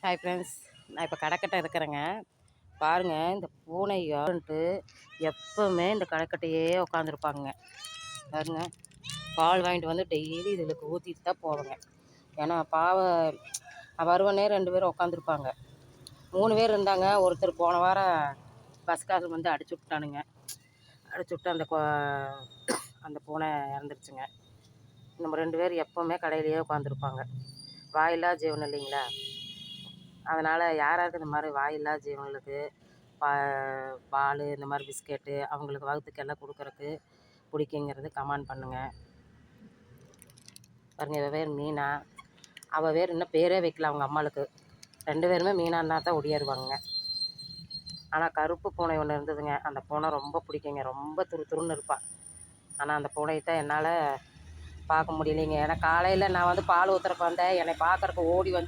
Hi friends, நான் இப்போ கடைக்கட்டை இருக்கிறேங்க. பாருங்கள், இந்த பூனையான்ட்டு எப்போவுமே இந்த கடைக்கட்டையே உட்காந்துருப்பாங்க. பாருங்க, பால் வாங்கிட்டு வந்து டெய்லி இதுகளுக்கு ஊற்றிட்டு தான் போவேங்க. ஏன்னா வருவனே 2 பேரும் உட்காந்துருப்பாங்க. 3 பேர் இருந்தாங்க. ஒருத்தர் போன வாரம் பஸ்காரர் வந்து அடிச்சு விட்டானுங்க. அடிச்சு விட்டு அந்த பூனை இறந்துருச்சுங்க. நம்ம 2 பேர் எப்போவுமே கடையிலேயே உட்காந்துருப்பாங்க. வாயில்லா ஜீவன் இல்லைங்களா? அதனால் யாராருக்கு இந்த மாதிரி வாயில்லா ஜீவன்களுக்கு பால் இந்த மாதிரி பிஸ்கெட்டு அவங்களுக்கு வகுத்துக்கெல்லாம் கொடுக்குறக்கு பிடிக்குங்கிறது கமெண்ட் பண்ணுங்கள். பாருங்கள், இவ பேர் மீனா. அவள் பேர் இன்னும் பேரே வைக்கல அவங்க அம்மாளுக்கு. 2 பேருமே மீனான்னா தான் ஒடியாருவாங்க. ஆனால் கருப்பு பூனை ஒன்று இருந்ததுங்க. அந்த பூனை ரொம்ப பிடிக்குங்க. ரொம்ப துருன்னு இருப்பாள். ஆனால் அந்த பூனையை தான் என்னால் பார்க்க முடியலைங்க. ஏன்னா காலையில் நான் வந்து பால் ஊற்றுறக்கு வந்தேன். என்னை பார்க்குறக்கு ஓடி வந்து